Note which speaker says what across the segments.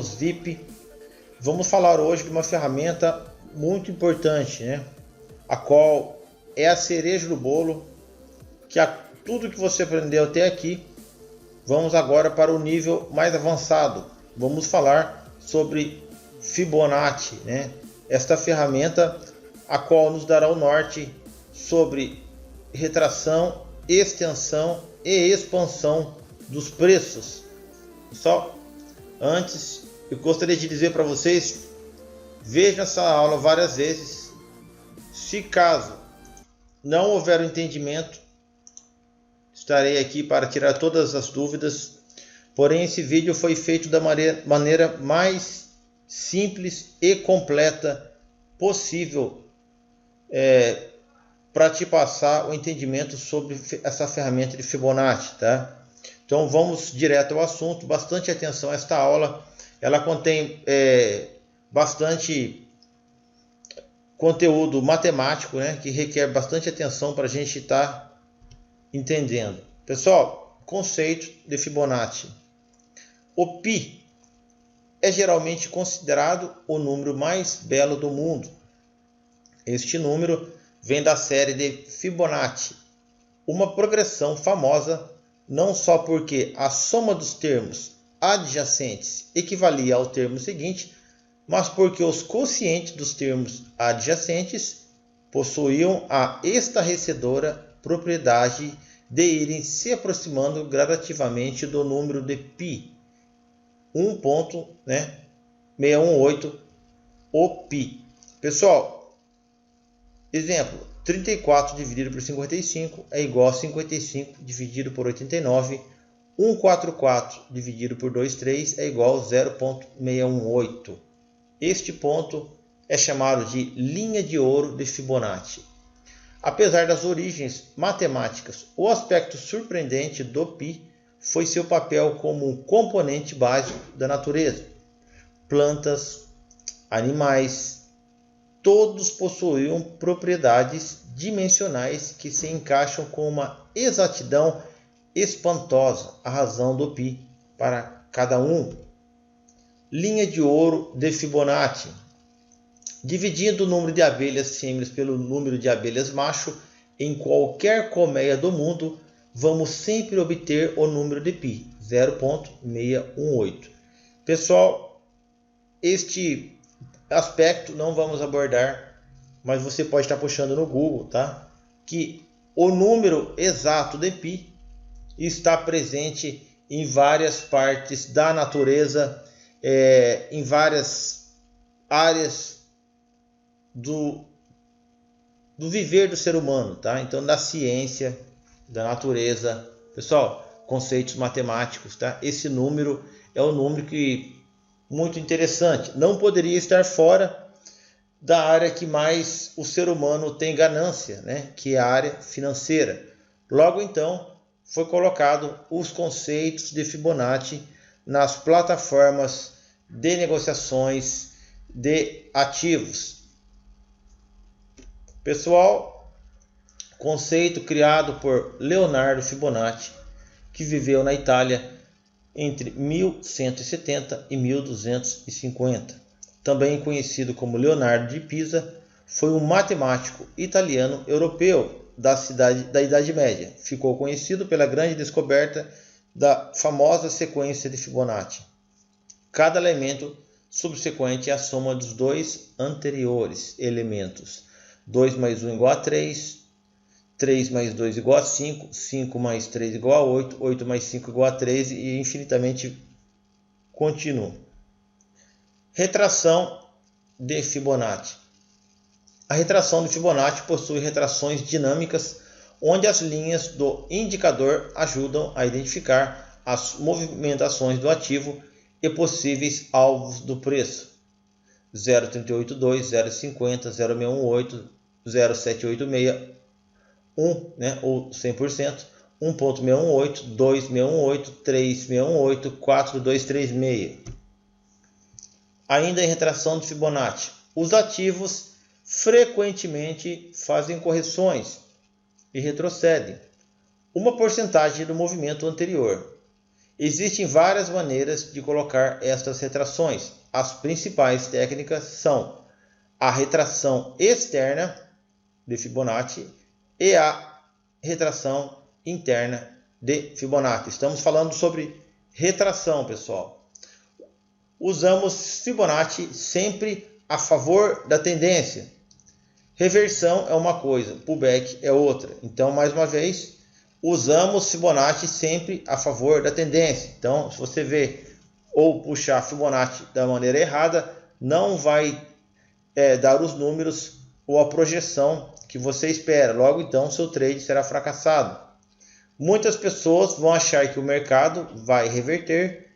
Speaker 1: VIP. Vamos falar hoje de uma ferramenta muito importante, né? A qual é a cereja do bolo, tudo que você aprendeu até aqui. Vamos agora para o nível mais avançado. Vamos falar sobre Fibonacci, né? Esta ferramenta a qual nos dará o norte sobre retração, extensão e expansão dos preços. Só antes, eu gostaria de dizer para vocês, vejam essa aula várias vezes. Se caso não houver o entendimento, estarei aqui para tirar todas as dúvidas. Porém, esse vídeo foi feito da maneira mais simples e completa possível para te passar o entendimento sobre essa ferramenta de Fibonacci, tá? Então vamos direto ao assunto. Bastante atenção a esta aula. Ela contém bastante conteúdo matemático, né, que requer bastante atenção para a gente estar entendendo. Pessoal, conceito de Fibonacci. O π é geralmente considerado o número mais belo do mundo. Este número vem da série de Fibonacci, uma progressão famosa não só porque a soma dos termos adjacentes equivalia ao termo seguinte, mas porque os quocientes dos termos adjacentes possuíam a estarrecedora propriedade de irem se aproximando gradativamente do número de π, 1.618 o π. Pessoal, exemplo, 34 dividido por 55 é igual a 55 dividido por 89. 144 dividido por 23 é igual a 0.618. Este ponto é chamado de linha de ouro de Fibonacci. Apesar das origens matemáticas, o aspecto surpreendente do π foi seu papel como um componente básico da natureza. Plantas, animais, todos possuíam propriedades dimensionais que se encaixam com uma exatidão espantosa, a razão do π para cada um. Linha de ouro de Fibonacci. Dividindo o número de abelhas fêmeas pelo número de abelhas macho em qualquer colmeia do mundo, vamos sempre obter o número de π, 0.618. Pessoal, este aspecto não vamos abordar, mas você pode estar puxando no Google, tá? Que o número exato de π está presente em várias partes da natureza, em várias áreas do viver do ser humano, tá? Então, da ciência, da natureza. Pessoal, conceitos matemáticos, tá? Esse número é um número que muito interessante. Não poderia estar fora da área que mais o ser humano tem ganância, né? Que é a área financeira. Logo, então, foi colocado os conceitos de Fibonacci nas plataformas de negociações de ativos. Pessoal, conceito criado por Leonardo Fibonacci, que viveu na Itália entre 1170 e 1250. Também conhecido como Leonardo de Pisa, foi um matemático italiano-europeu da Idade Média. Ficou conhecido pela grande descoberta da famosa sequência de Fibonacci. Cada elemento subsequente é a soma dos dois anteriores elementos. 2 mais 1 igual a 3, 3 mais 2 igual a 5, 5 mais 3 igual a 8, 8 mais 5 igual a 13 e infinitamente continua. Retração de Fibonacci. A retração de Fibonacci possui retrações dinâmicas, onde as linhas do indicador ajudam a identificar as movimentações do ativo e possíveis alvos do preço. 0,382, 0,50, 0,618, 0,786, 1, né, ou 100%, 1,618, 2,618, 3,618, 4,236. Ainda em retração de Fibonacci, os ativos frequentemente fazem correções e retrocedem uma porcentagem do movimento anterior. Existem várias maneiras de colocar estas retrações. As principais técnicas são a retração externa de Fibonacci e a retração interna de Fibonacci. Estamos falando sobre retração, pessoal. Usamos Fibonacci sempre a favor da tendência. Reversão é uma coisa, pullback é outra. Então, mais uma vez, usamos Fibonacci sempre a favor da tendência. Então, se você vê ou puxar Fibonacci da maneira errada, não vai dar os números ou a projeção que você espera. Logo, então, seu trade será fracassado. Muitas pessoas vão achar que o mercado vai reverter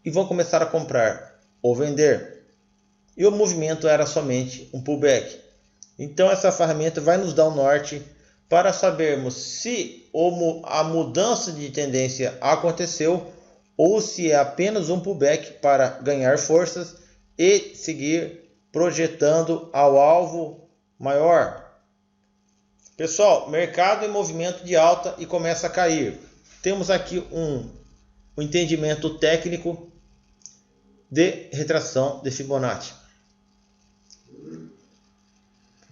Speaker 1: e vão começar a comprar ou vender. E o movimento era somente um pullback. Então, essa ferramenta vai nos dar um norte para sabermos se a mudança de tendência aconteceu ou se é apenas um pullback para ganhar forças e seguir projetando ao alvo maior. Pessoal, mercado em movimento de alta e começa a cair. Temos aqui um entendimento técnico de retração de Fibonacci.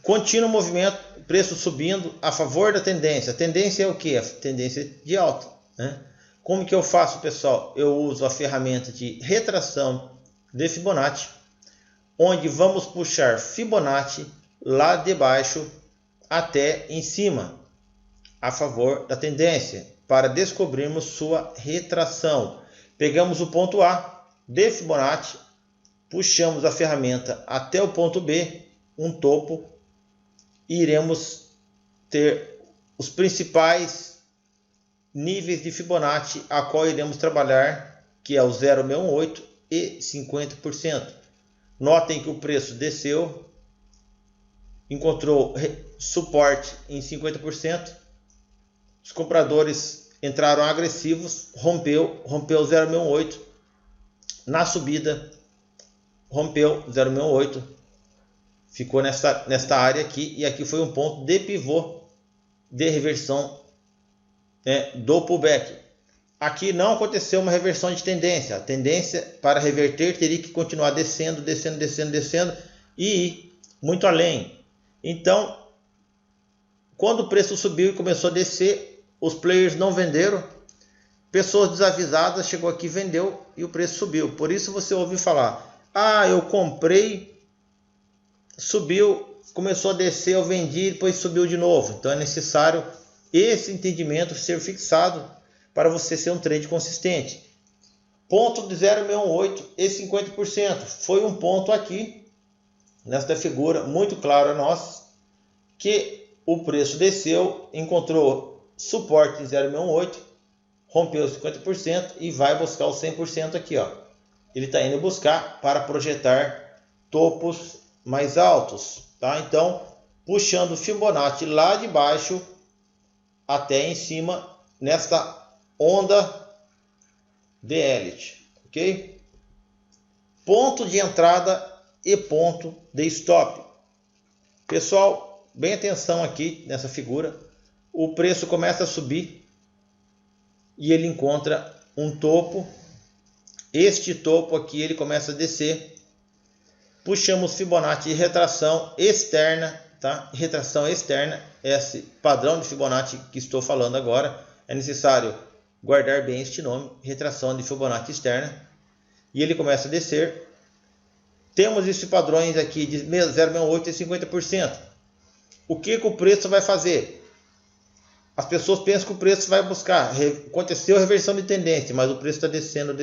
Speaker 1: Contínuo movimento, preço subindo a favor da tendência. A tendência é o que? A tendência de alta, né? Como que eu faço, pessoal? Eu uso a ferramenta de retração de Fibonacci, onde vamos puxar Fibonacci lá de baixo até em cima, a favor da tendência, para descobrirmos sua retração. Pegamos o ponto A de Fibonacci, puxamos a ferramenta até o ponto B, um topo, e iremos ter os principais níveis de Fibonacci a qual iremos trabalhar, que é o 0,618 e 50%. Notem que o preço desceu, encontrou suporte em 50%, os compradores entraram agressivos, rompeu 0,618, na subida rompeu 0,618, ficou nesta área aqui, e aqui foi um ponto de pivô de reversão do pullback. Aqui não aconteceu uma reversão de tendência. A tendência para reverter teria que continuar descendo e ir muito além. Então, quando o preço subiu e começou a descer, os players não venderam. Pessoas desavisadas chegou aqui, vendeu e o preço subiu. Por isso você ouve falar: ah, eu comprei, subiu, começou a descer, eu vendi, depois subiu de novo. Então é necessário esse entendimento ser fixado para você ser um trade consistente. Ponto de 0,618 e 50%. Foi um ponto aqui, nesta figura, muito claro a nós, que o preço desceu, encontrou suporte em 0,618, rompeu 50% e vai buscar o 100% aqui, ó. Ele está indo buscar para projetar topos mais altos, tá? Então, puxando o Fibonacci lá de baixo até em cima nesta onda de Elliott, ok? Ponto de entrada e ponto de stop. Pessoal, bem atenção aqui nessa figura. O preço começa a subir e ele encontra um topo. Este topo aqui ele começa a descer. Puxamos Fibonacci de retração externa, tá? Retração externa, esse padrão de Fibonacci que estou falando agora. É necessário guardar bem este nome, retração de Fibonacci externa. E ele começa a descer. Temos esses padrões aqui de 0,68 e 50%. O que o preço vai fazer? As pessoas pensam que o preço vai buscar. Aconteceu a reversão de tendência, mas o preço está descendo.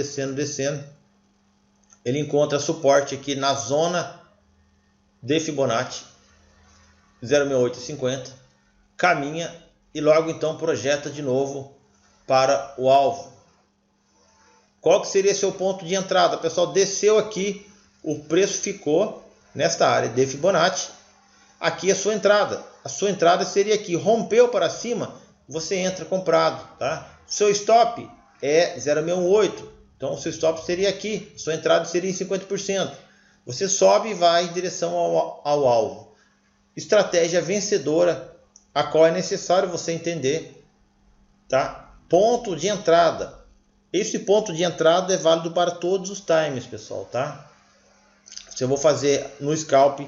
Speaker 1: Ele encontra suporte aqui na zona de Fibonacci, 0,68 e 50. Caminha e logo então projeta de novo para o alvo. Qual que seria seu ponto de entrada? Pessoal, desceu aqui, o preço ficou nesta área de Fibonacci. Aqui é a sua entrada. A sua entrada seria aqui. Rompeu para cima, você entra comprado, tá? Seu stop é 0,618. Então, o seu stop seria aqui. Sua entrada seria em 50%. Você sobe e vai em direção ao alvo. Estratégia vencedora, a qual é necessário você entender, tá? Ponto de entrada esse ponto de entrada é válido para todos os times, pessoal, tá? Se eu vou fazer no scalp,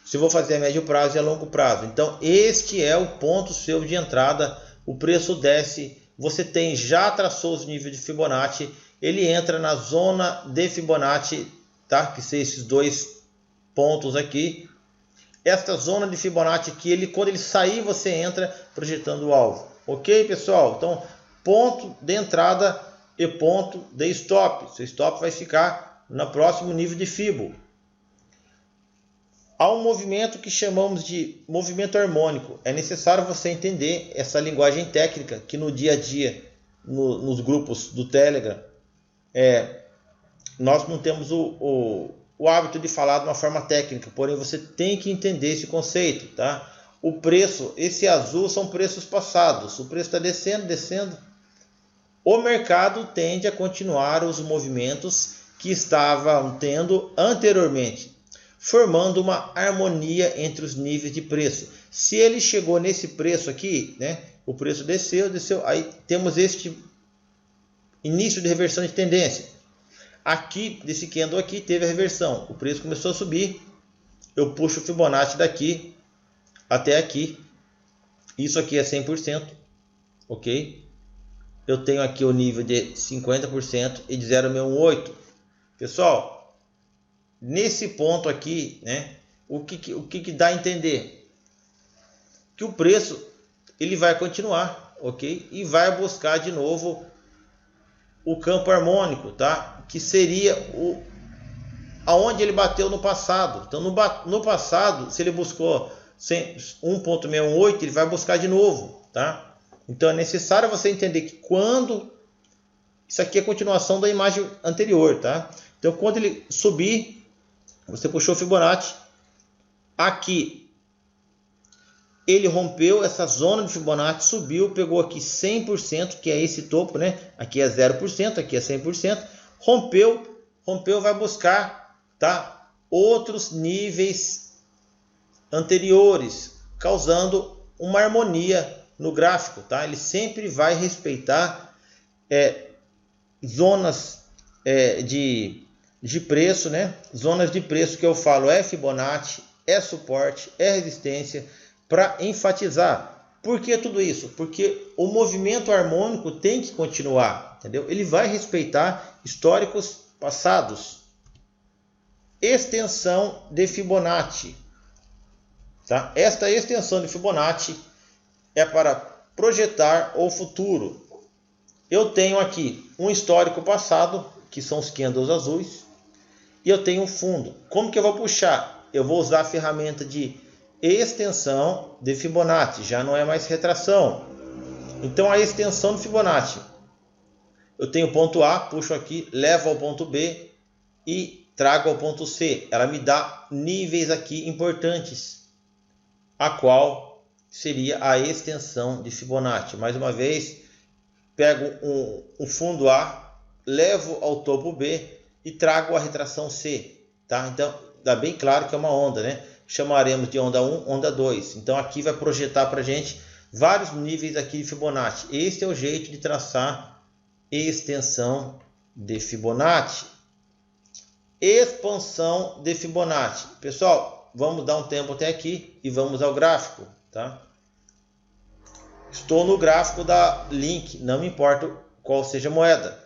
Speaker 1: se eu vou fazer a médio prazo e a longo prazo. Então, este é o ponto seu de entrada. O preço desce, você já traçou os níveis de Fibonacci, ele entra na zona de Fibonacci, tá? Que são esses dois pontos aqui. Esta zona de Fibonacci aqui, quando ele sair, você entra projetando o alvo. Ok, pessoal? Então, ponto de entrada e ponto de stop. Seu stop vai ficar no próximo nível de Fibo. Há um movimento que chamamos de movimento harmônico. É necessário você entender essa linguagem técnica que no dia a dia, nos grupos do Telegram, nós não temos o hábito de falar de uma forma técnica, porém você tem que entender esse conceito, tá? O preço, esse azul são preços passados, o preço está descendo, descendo. O mercado tende a continuar os movimentos que estavam tendo anteriormente, formando uma harmonia entre os níveis de preço. Se ele chegou nesse preço aqui, né, o preço desceu, aí temos este início de reversão de tendência. Aqui, desse candle aqui, teve a reversão, o preço começou a subir, eu puxo o Fibonacci daqui até aqui, isso aqui é 100%, ok? Eu tenho aqui o nível de 50% e de 0,618. Pessoal, nesse ponto aqui, né, o que dá a entender? Que o preço ele vai continuar, ok? E vai buscar de novo o campo harmônico, tá? Que seria aonde ele bateu no passado. Então, no passado, se ele buscou 1,618, ele vai buscar de novo, tá? Então é necessário você entender que quando isso aqui é a continuação da imagem anterior, tá? Então quando ele subir, você puxou o Fibonacci, aqui ele rompeu essa zona de Fibonacci, subiu, pegou aqui 100%, que é esse topo, né? Aqui é 0%, aqui é 100%, rompeu, vai buscar, tá? Outros níveis anteriores, causando uma harmonia no gráfico, tá? Ele sempre vai respeitar zonas de preço, né? Zonas de preço que eu falo é Fibonacci, é suporte, é resistência, para enfatizar. Por que tudo isso? Porque o movimento harmônico tem que continuar, entendeu? Ele vai respeitar históricos passados. Extensão de Fibonacci, tá? Esta extensão de Fibonacci é para projetar o futuro. Eu tenho aqui um histórico passado, que são os candles azuis, e eu tenho um fundo. Como que eu vou puxar? Eu vou usar a ferramenta de extensão de Fibonacci, já não é mais retração. Então a extensão de Fibonacci, eu tenho o ponto A, puxo aqui, levo ao ponto B e trago ao ponto C. Ela me dá níveis aqui importantes, a qual seria a extensão de Fibonacci. Mais uma vez, pego um fundo A, levo ao topo B e trago a retração C, tá? Então, dá bem claro que é uma onda, né? Chamaremos de onda 1, onda 2. Então, aqui vai projetar para a gente vários níveis aqui de Fibonacci. Este é o jeito de traçar extensão de Fibonacci. Expansão de Fibonacci. Pessoal, vamos dar um tempo até aqui e vamos ao gráfico, tá? Estou no gráfico da Link, não me importa qual seja a moeda.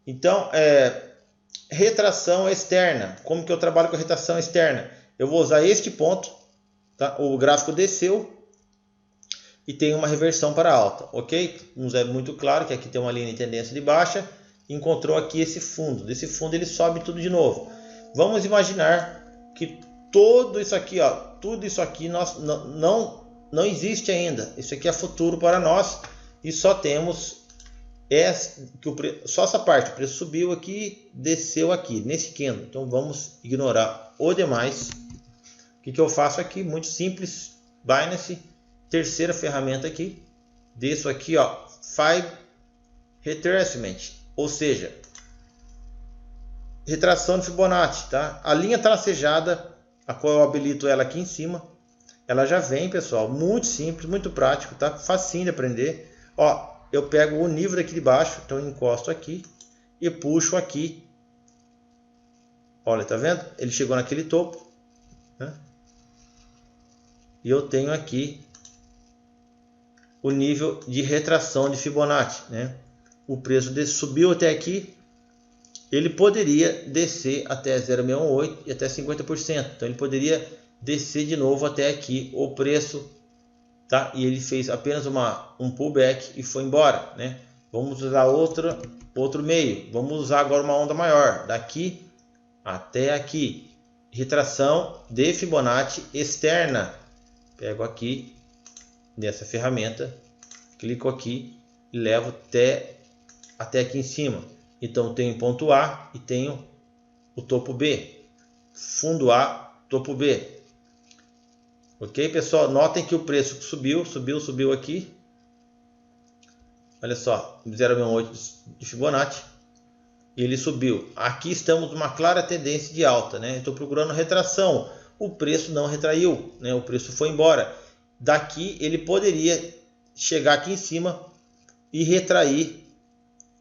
Speaker 1: Então, retração externa. Como que eu trabalho com a retração externa? Eu vou usar este ponto, tá? O gráfico desceu e tem uma reversão para alta, ok? Nos é muito claro que aqui tem uma linha de tendência de baixa, encontrou aqui esse fundo. Desse fundo ele sobe tudo de novo. Vamos imaginar que tudo isso aqui, ó, tudo isso aqui nós não existe ainda. Isso aqui é futuro para nós e só temos só essa parte. O preço subiu aqui, desceu aqui nesse candle. Então vamos ignorar o demais. O que eu faço aqui? Muito simples. Binance, terceira ferramenta aqui. Desço aqui, ó, 5 retracement, ou seja, retração de Fibonacci, tá? A linha tracejada, a qual eu habilito ela aqui em cima, ela já vem, pessoal, muito simples, muito prático, tá? Facinho de aprender. Ó, eu pego o nível daqui de baixo, então eu encosto aqui e puxo aqui. Olha, tá vendo? Ele chegou naquele topo, né? E eu tenho aqui o nível de retração de Fibonacci, né? O preço subiu até aqui, ele poderia descer até 0,618 e até 50%. Então ele poderia descer de novo até aqui o preço, tá? E ele fez apenas um pullback e foi embora, né? Vamos usar outro meio. Vamos usar agora uma onda maior, daqui até aqui. Retração de Fibonacci externa. Pego aqui nessa ferramenta, clico aqui e levo até aqui em cima. Então tenho ponto A e tenho o topo B, fundo A, topo B. Ok, pessoal? Notem que o preço subiu aqui. Olha só, 0,68 de Fibonacci. E ele subiu. Aqui estamos numa clara tendência de alta, né? Estou procurando retração. O preço não retraiu, né? O preço foi embora. Daqui ele poderia chegar aqui em cima e retrair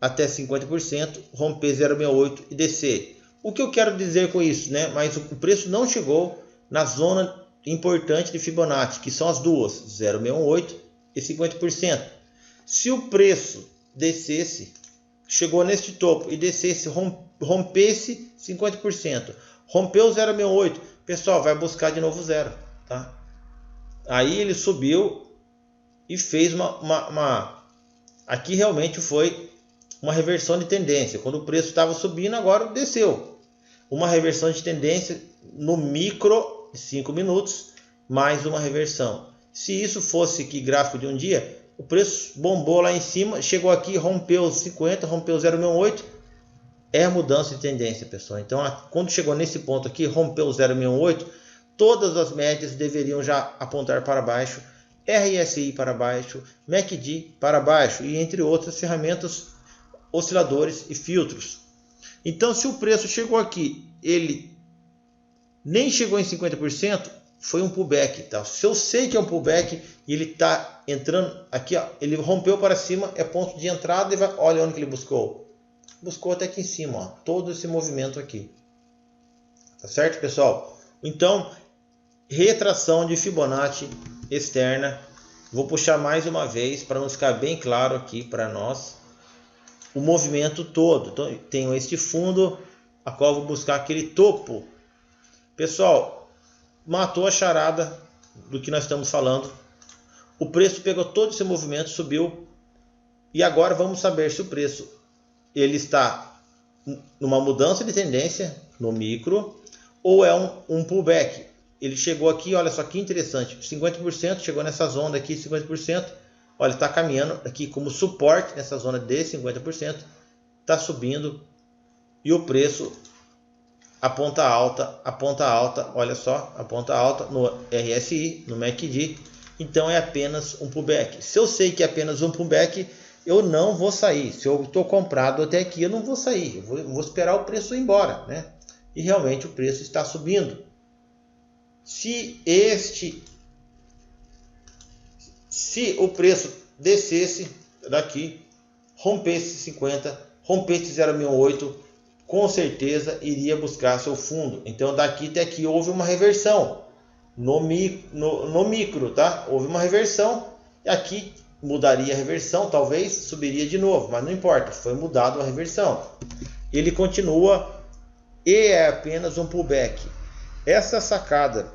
Speaker 1: até 50%, romper 0,68 e descer. O que eu quero dizer com isso, né? Mas o preço não chegou na zona importante de Fibonacci, que são as duas, 0,68 e 50%. Se o preço descesse, chegou neste topo e descesse, rompesse 50%, rompeu 0,68, pessoal, vai buscar de novo zero, tá? Aí ele subiu e fez aqui realmente foi uma reversão de tendência. Quando o preço estava subindo, agora desceu. Uma reversão de tendência no micro de 5 minutos, mais uma reversão. Se isso fosse aqui gráfico de um dia, o preço bombou lá em cima, chegou aqui, rompeu 50, rompeu 0,68, é a mudança de tendência, pessoal. Então, quando chegou nesse ponto aqui, rompeu 0,68, todas as médias deveriam já apontar para baixo, RSI para baixo, MACD para baixo e entre outras ferramentas, osciladores e filtros. Então, se o preço chegou aqui, ele nem chegou em 50%, foi um pullback, tá? Se eu sei que é um pullback e ele está entrando aqui, ó, ele rompeu para cima, é ponto de entrada e vai, olha onde que ele buscou. Buscou até aqui em cima, ó, todo esse movimento aqui. Tá certo, pessoal? Então, retração de Fibonacci externa. Vou puxar mais uma vez para nos ficar bem claro aqui para nós o movimento todo. Então, tenho este fundo, a qual vou buscar aquele topo. Pessoal, matou a charada do que nós estamos falando. O preço pegou todo esse movimento, subiu. E agora vamos saber se o preço ele está numa mudança de tendência no micro ou é um pullback. Ele chegou aqui, olha só que interessante, 50%, chegou nessa zona aqui, 50%. Olha, está caminhando aqui como suporte nessa zona de 50%. Está subindo e o preço aponta alta, olha só, aponta alta no RSI, no MACD. Então é apenas um pullback. Se eu sei que é apenas um pullback, eu não vou sair. Se eu estou comprado até aqui, eu não vou sair. Eu vou esperar o preço ir embora, né? E realmente o preço está subindo. Se o preço descesse daqui, rompesse 50, rompesse 0,68, com certeza iria buscar seu fundo. Então daqui até aqui houve uma reversão no micro, tá? Houve uma reversão e aqui mudaria a reversão, talvez subiria de novo, mas não importa, foi mudado a reversão. Ele continua e é apenas um pullback. Essa sacada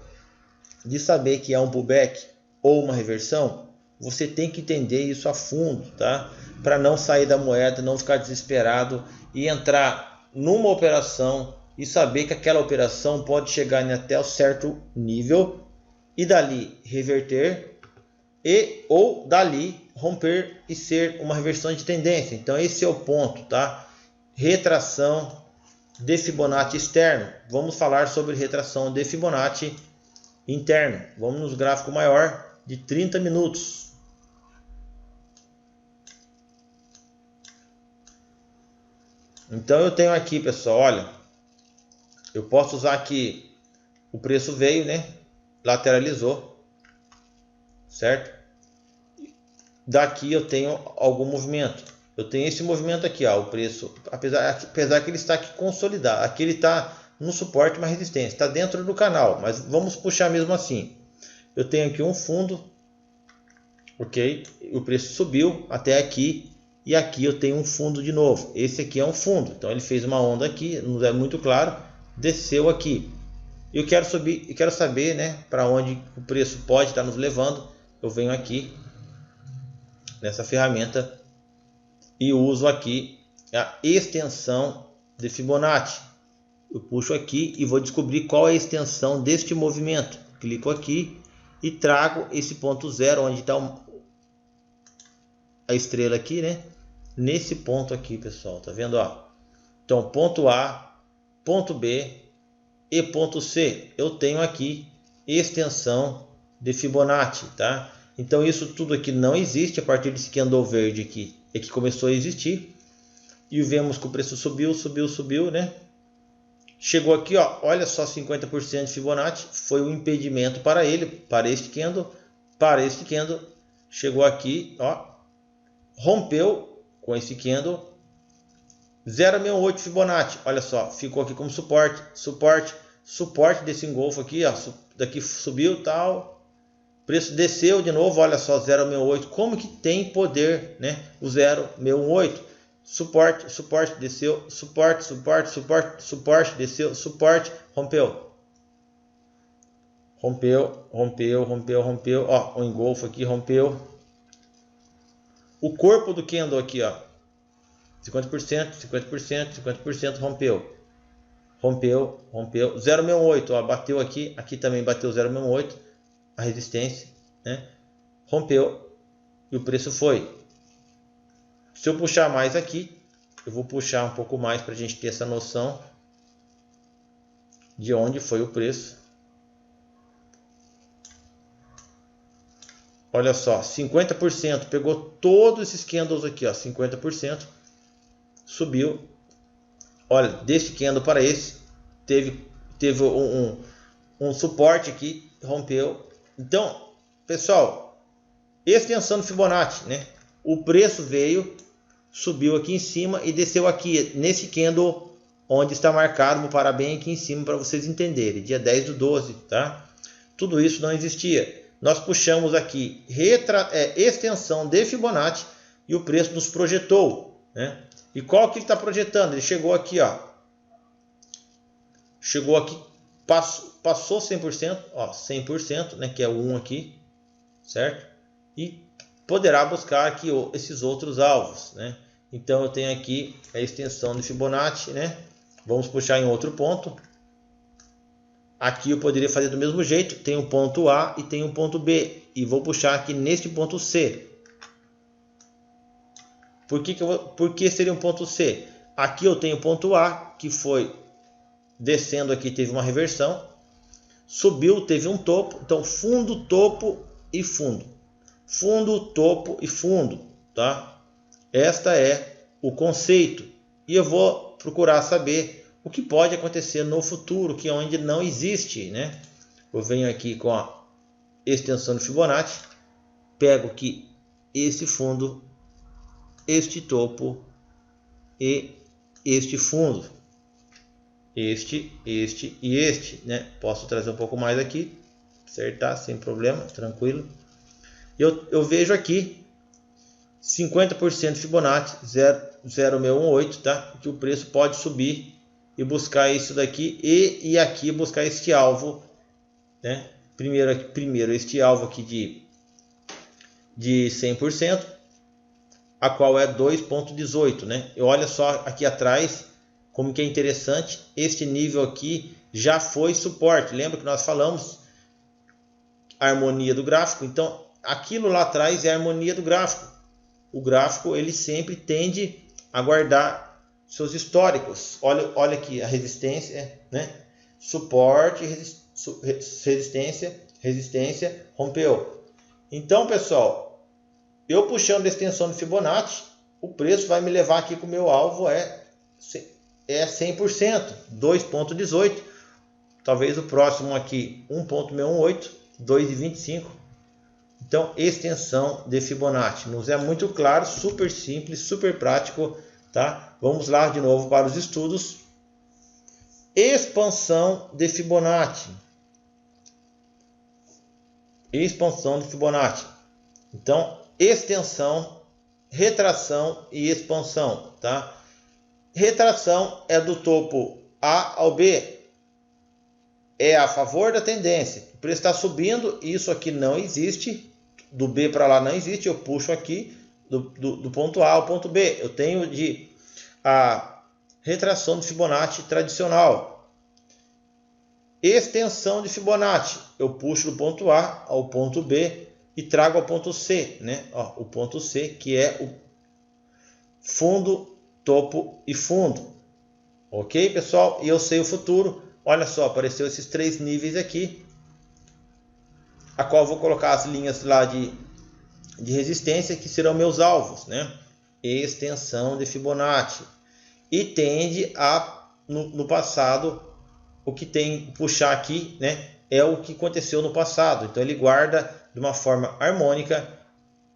Speaker 1: de saber que é um pullback ou uma reversão, você tem que entender isso a fundo, tá? Para não sair da moeda, não ficar desesperado e entrar numa operação e saber que aquela operação pode chegar até um certo nível e dali reverter ou dali romper e ser uma reversão de tendência. Então esse é o ponto, tá? Retração de Fibonacci externo. Vamos falar sobre retração de Fibonacci interno. Vamos nos gráfico maior de 30 minutos. Então eu tenho aqui, pessoal, olha, eu posso usar aqui, o preço veio, né? Lateralizou, certo? daqui eu tenho algum movimento. Eu tenho esse movimento aqui, ó, o preço, apesar que ele está aqui consolidado. Aqui ele está no suporte, uma resistência. Está dentro do canal, mas vamos puxar mesmo assim. Eu tenho aqui um fundo, ok? O preço subiu até aqui. E aqui eu tenho um fundo de novo. Esse aqui é um fundo. Então ele fez uma onda aqui, não é muito claro. Desceu aqui. Eu quero subir, eu quero saber, né, para onde o preço pode estar nos levando. Eu venho aqui nessa ferramenta e uso aqui a extensão de Fibonacci. Eu puxo aqui e vou descobrir qual é a extensão deste movimento. Clico aqui e trago esse ponto zero, onde está a estrela aqui, né? Nesse ponto aqui, pessoal, tá vendo, ó? Então, ponto A, ponto B e ponto C, eu tenho aqui extensão de Fibonacci, tá? Então, isso tudo aqui não existe. A partir desse candle verde aqui é que começou a existir. E vemos que o preço subiu, né? Chegou aqui, ó, olha só, 50% de Fibonacci foi um impedimento para ele, para este candle, chegou aqui, ó, rompeu com esse candle, 0,68 Fibonacci, olha só, ficou aqui como suporte desse engolfo aqui, ó, daqui subiu, tal, preço desceu de novo, olha só, 0,68, como que tem poder, né, o 0,68, suporte, desceu, suporte, desceu, suporte, rompeu, ó, o engolfo aqui rompeu, o corpo do candle aqui, ó, 50%, rompeu, 0,68, ó, bateu aqui também bateu 0,68, a resistência, né, rompeu e o preço foi. Se eu puxar mais aqui, eu vou puxar um pouco mais para a gente ter essa noção de onde foi o preço. Olha só, 50%, pegou todos esses candles aqui, ó, 50%, subiu. Olha, desse candle para esse, teve um suporte aqui, rompeu. Então, pessoal, extensão do Fibonacci, né? O preço veio, subiu aqui em cima e desceu aqui nesse candle onde está marcado, vou parar bem aqui em cima para vocês entenderem, dia 10/12, tá? Tudo isso não existia. Nós puxamos aqui extensão de Fibonacci e o preço nos projetou, né? E qual que ele está projetando? Ele chegou aqui, ó. Chegou aqui, passou 100%, ó, 100%, né, que é o 1 aqui, certo? E poderá buscar aqui esses outros alvos, né? Então eu tenho aqui a extensão de Fibonacci, né? Vamos puxar em outro ponto. Aqui eu poderia fazer do mesmo jeito, tem um ponto A e tem um ponto B, e vou puxar aqui neste ponto C. Por que seria um ponto C? Aqui eu tenho o ponto A, que foi descendo aqui, teve uma reversão, subiu, teve um topo, então fundo, topo e fundo. Fundo, topo e fundo, tá? Esta é o conceito. E eu vou procurar saber o que pode acontecer no futuro, que é onde não existe, né? Eu venho aqui com a extensão de Fibonacci, pego aqui esse fundo, este topo e este fundo, este e este, né? Posso trazer um pouco mais aqui, acertar sem problema, tranquilo. Eu vejo aqui 50% Fibonacci 0,618, tá? Que o preço pode subir e buscar isso daqui e aqui buscar este alvo, né? Primeiro este alvo aqui de 100%, a qual é 2,18, né? E olha só aqui atrás como que é interessante, este nível aqui já foi suporte. Lembra que nós falamos a harmonia do gráfico? Então aquilo lá atrás é a harmonia do gráfico. O gráfico ele sempre tende a guardar seus históricos. Olha aqui a resistência, né? Suporte, resistência, rompeu. Então, pessoal, eu puxando a extensão de Fibonacci, o preço vai me levar aqui com o meu alvo é 100%, 2,18. Talvez o próximo aqui 1,618, 2,25. Então, extensão de Fibonacci. Nos é muito claro, super simples, super prático, tá? Vamos lá de novo para os estudos. Expansão de Fibonacci. Expansão de Fibonacci. Então, extensão, retração e expansão, tá? Retração é do topo A ao B. É a favor da tendência. O preço está subindo, isso aqui não existe. Do B para lá não existe. Eu puxo aqui do ponto A ao ponto B. Eu tenho a retração de Fibonacci tradicional. Extensão de Fibonacci. Eu puxo do ponto A ao ponto B e trago ao ponto C, né? Ó, o ponto C, que é o fundo, topo e fundo. Ok, pessoal? E eu sei o futuro. Olha só, apareceu esses 3 níveis aqui, a qual eu vou colocar as linhas lá de resistência, que serão meus alvos, né? Extensão de Fibonacci. E tende a, no passado, o que tem puxar aqui, né? É o que aconteceu no passado. Então ele guarda de uma forma harmônica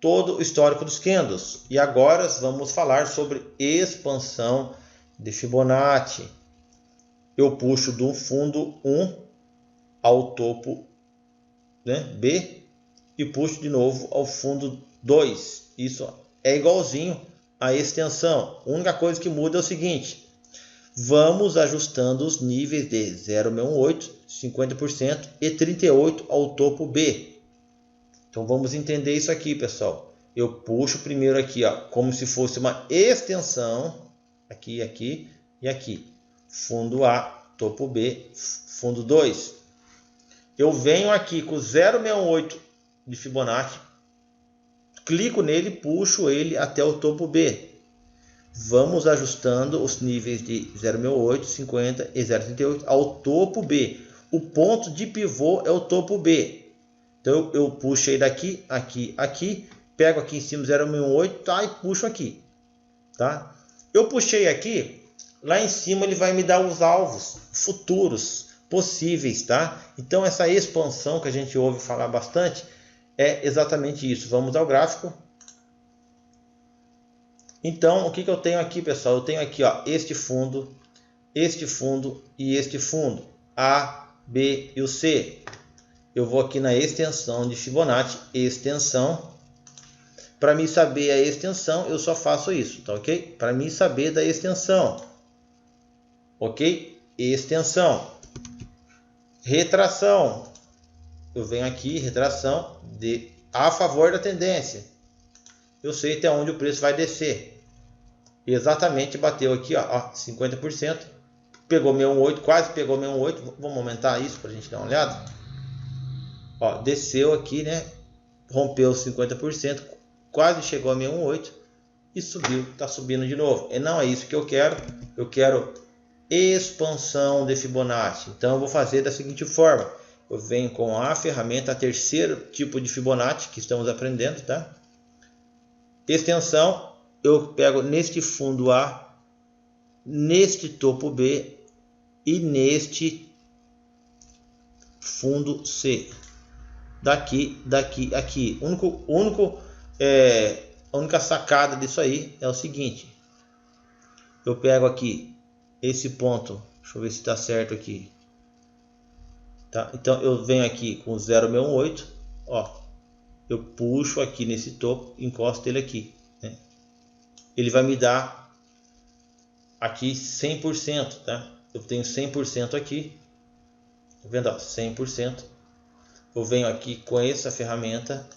Speaker 1: todo o histórico dos candles. E agora vamos falar sobre expansão de Fibonacci. Eu puxo do fundo 1 ao topo, né, B, e puxo de novo ao fundo 2. Isso é igualzinho à extensão. A única coisa que muda é o seguinte: vamos ajustando os níveis de 0,68, 50% e 38% ao topo B. Então vamos entender isso aqui, pessoal. Eu puxo primeiro aqui, ó, como se fosse uma extensão, aqui, aqui e aqui. Fundo A, topo B, fundo 2. Eu venho aqui com 0,68 de Fibonacci, clico nele, puxo ele até o topo B. Vamos ajustando os níveis de 0,68, 50 e 0,38 ao topo B. O ponto de pivô é o topo B. Então eu puxo ele daqui, aqui, aqui, pego aqui em cima 0,68, tá, e puxo aqui, tá? Eu puxei aqui, lá em cima ele vai me dar os alvos futuros possíveis, tá? Então essa expansão que a gente ouve falar bastante é exatamente isso. Vamos ao gráfico. Então o que eu tenho aqui, pessoal? Eu tenho aqui, ó, este fundo e este fundo, A, B e o C. Eu vou aqui na extensão de Fibonacci, extensão. Para mim saber a extensão, eu só faço isso, tá ok? Para mim saber da extensão, ok? Extensão. Retração. Eu venho aqui, retração a favor da tendência. Eu sei até onde o preço vai descer. Exatamente bateu aqui, ó 50%. Pegou 618, quase pegou 618. Vamos aumentar isso para a gente dar uma olhada. Ó, desceu aqui, né? Rompeu 50%, quase chegou a 618 e subiu, tá subindo de novo. E não é isso que eu quero. Eu quero expansão de Fibonacci. Então eu vou fazer da seguinte forma: eu venho com a ferramenta, terceiro tipo de Fibonacci que estamos aprendendo, tá? Extensão, eu pego neste fundo A, neste topo B e neste fundo C. Daqui, aqui. A única sacada disso aí é o seguinte: eu pego aqui esse ponto, deixa eu ver se está certo aqui, tá? Então eu venho aqui com 0,68, ó, eu puxo aqui nesse topo, encosto ele aqui, né? Ele vai me dar aqui 100%, tá? Eu tenho 100% aqui, tá vendo? Ó, 100%. Eu venho aqui com essa ferramenta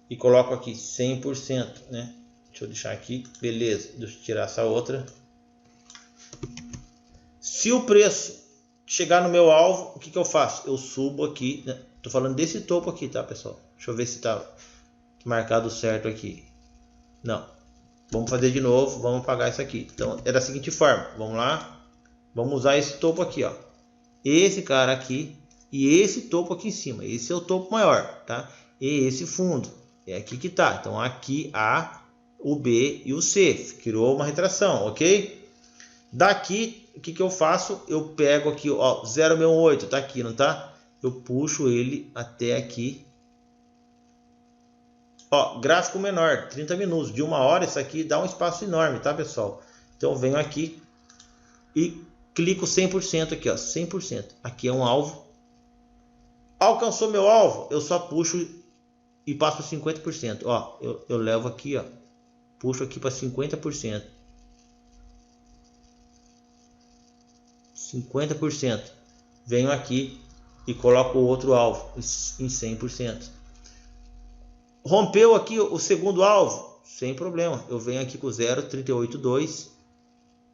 Speaker 1: e coloco aqui 100%, né? Deixa eu deixar aqui, beleza. Deixa eu tirar essa outra. Se o preço chegar no meu alvo, o que eu faço? Eu subo aqui, né? Tô falando desse topo aqui, tá, pessoal? Deixa eu ver se tá marcado certo aqui. Não. Vamos fazer de novo, vamos apagar isso aqui. Então é da seguinte forma, vamos lá. Vamos usar esse topo aqui, ó. Esse cara aqui e esse topo aqui em cima. Esse é o topo maior, tá? E esse fundo é aqui que tá. Então aqui A, o B e o C. Criou uma retração, ok? Daqui, o que eu faço? Eu pego aqui, ó, 0,68, tá aqui, não tá? Eu puxo ele até aqui, Ó, gráfico menor, 30 minutos. De 1 hora, isso aqui dá um espaço enorme, tá, pessoal? Então, eu venho aqui e clico 100% aqui, ó, 100%. Aqui é um alvo. Alcançou meu alvo, eu só puxo e passo para 50%. Ó, eu levo aqui, ó, puxo aqui para 50%. 50%. Venho aqui e coloco o outro alvo em 100%. Rompeu aqui o segundo alvo, sem problema. Eu venho aqui com 0,382,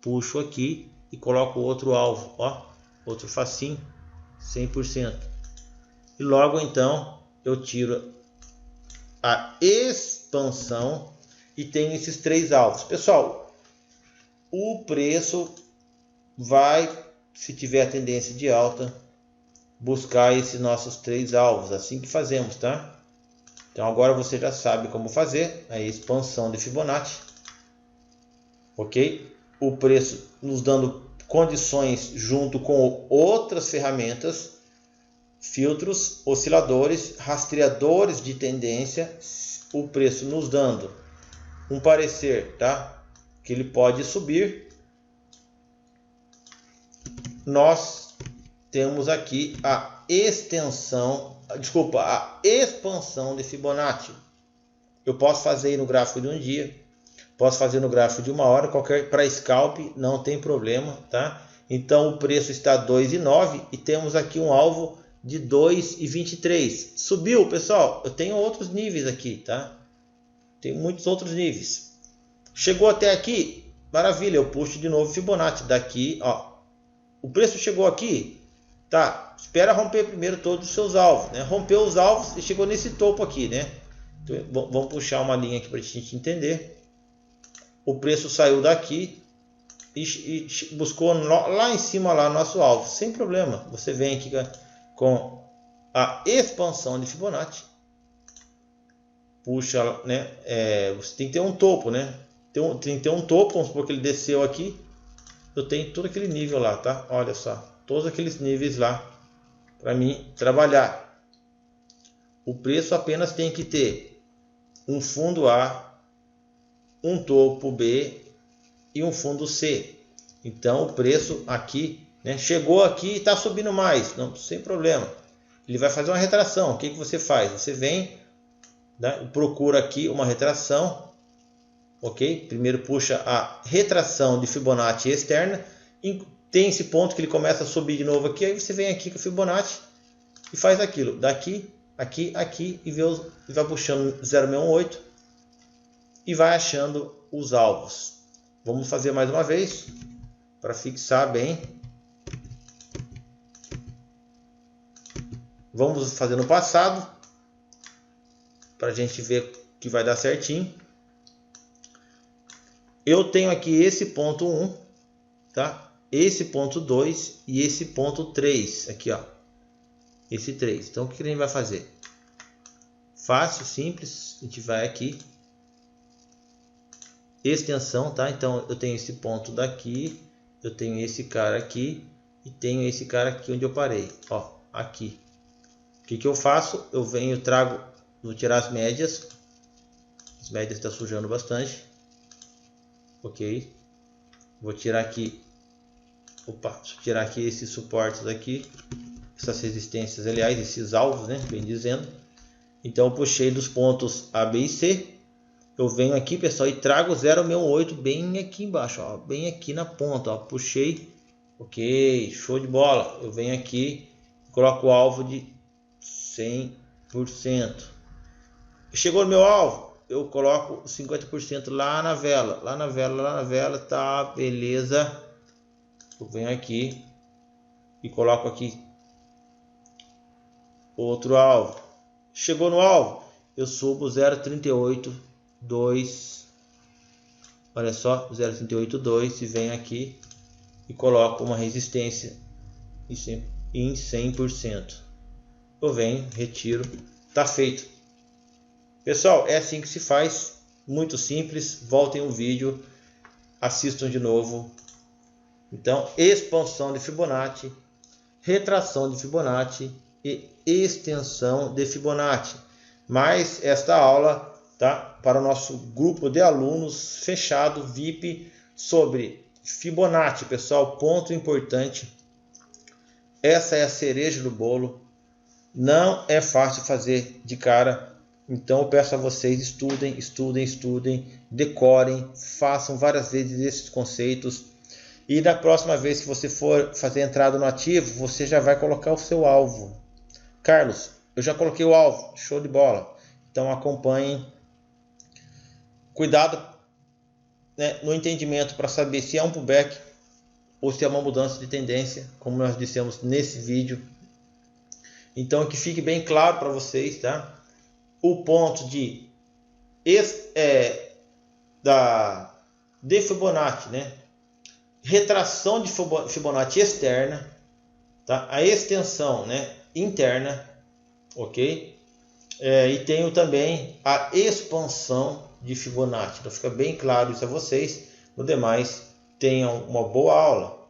Speaker 1: puxo aqui e coloco o outro alvo, ó, outro facinho, 100%. E logo então eu tiro a expansão e tenho esses 3 alvos. Pessoal, o preço vai, se tiver a tendência de alta, buscar esses nossos 3 alvos, assim que fazemos, tá? Então agora você já sabe como fazer a expansão de Fibonacci, ok? O preço nos dando condições junto com outras ferramentas, filtros, osciladores, rastreadores de tendência, o preço nos dando um parecer, tá? Que ele pode subir. Nós temos aqui a expansão de Fibonacci. Eu posso fazer aí no gráfico de um dia, posso fazer no gráfico de 1 hora, qualquer para scalp, não tem problema, tá? Então o preço está 2,9 e temos aqui um alvo de 2,23. Subiu, pessoal. Eu tenho outros níveis aqui, tá? Tem muitos outros níveis. Chegou até aqui, maravilha, eu puxo de novo Fibonacci daqui, ó. O preço chegou aqui, tá? Espera romper primeiro todos os seus alvos, né? Rompeu os alvos e chegou nesse topo aqui, né? Então, vamos puxar uma linha aqui para a gente entender. O preço saiu daqui e buscou lá em cima lá nosso alvo, sem problema. Você vem aqui com a expansão de Fibonacci, puxa, né? Você tem que ter um topo, né? Tem que ter um topo, vamos supor que ele desceu aqui. Eu tenho todo aquele nível lá, tá? Olha só, todos aqueles níveis lá para mim trabalhar. O preço apenas tem que ter um fundo A, um topo B e um fundo C. Então o preço aqui, né, chegou aqui e está subindo mais, não, sem problema. Ele vai fazer uma retração. O que você faz? Você vem, né, procura aqui uma retração, ok? Primeiro puxa a retração de Fibonacci externa. Tem esse ponto que ele começa a subir de novo aqui. Aí você vem aqui com o Fibonacci e faz aquilo. Daqui, aqui, aqui e vai puxando 0,618 e vai achando os alvos. Vamos fazer mais uma vez para fixar bem. Vamos fazer no passado para a gente ver que vai dar certinho. Eu tenho aqui esse ponto 1, tá? Esse ponto 2 e esse ponto 3 aqui, ó. Esse 3. Então o que a gente vai fazer? Fácil, simples. A gente vai aqui, extensão, tá? Então eu tenho esse ponto daqui, eu tenho esse cara aqui e tenho esse cara aqui onde eu parei, ó, aqui. O que eu faço? Eu venho, vou tirar as médias. As médias estão sujando bastante. Ok, vou tirar aqui, tirar aqui esses suportes aqui, essas resistências, aliás, esses alvos, né, bem dizendo. Então eu puxei dos pontos A, B e C, eu venho aqui, pessoal, e trago 0,618 bem aqui embaixo, ó, bem aqui na ponta, ó, puxei, ok, show de bola. Eu venho aqui, coloco o alvo de 100%. Chegou no meu alvo, eu coloco 50% lá na vela, lá na vela, tá, beleza. Eu venho aqui e coloco aqui outro alvo. Chegou no alvo, eu subo 0,382, olha só, 0,382 e venho aqui e coloco uma resistência em 100%. Eu venho, retiro, tá feito. Pessoal, é assim que se faz, muito simples. Voltem o vídeo, assistam de novo. Então, expansão de Fibonacci, retração de Fibonacci e extensão de Fibonacci. Mas esta aula tá? Para o nosso grupo de alunos fechado VIP sobre Fibonacci, pessoal, ponto importante. Essa é a cereja do bolo. Não é fácil fazer de cara. Então eu peço a vocês, estudem, decorem, façam várias vezes esses conceitos. E da próxima vez que você for fazer entrada no ativo, você já vai colocar o seu alvo. Carlos, eu já coloquei o alvo, show de bola. Então acompanhem. Cuidado, né, no entendimento para saber se é um pullback ou se é uma mudança de tendência, como nós dissemos nesse vídeo. Então que fique bem claro para vocês, tá? O ponto de Fibonacci, né? Retração de Fibonacci externa, tá? A extensão, né, interna, ok? E tenho também a expansão de Fibonacci. Então fica bem claro isso a vocês. No demais, tenham uma boa aula.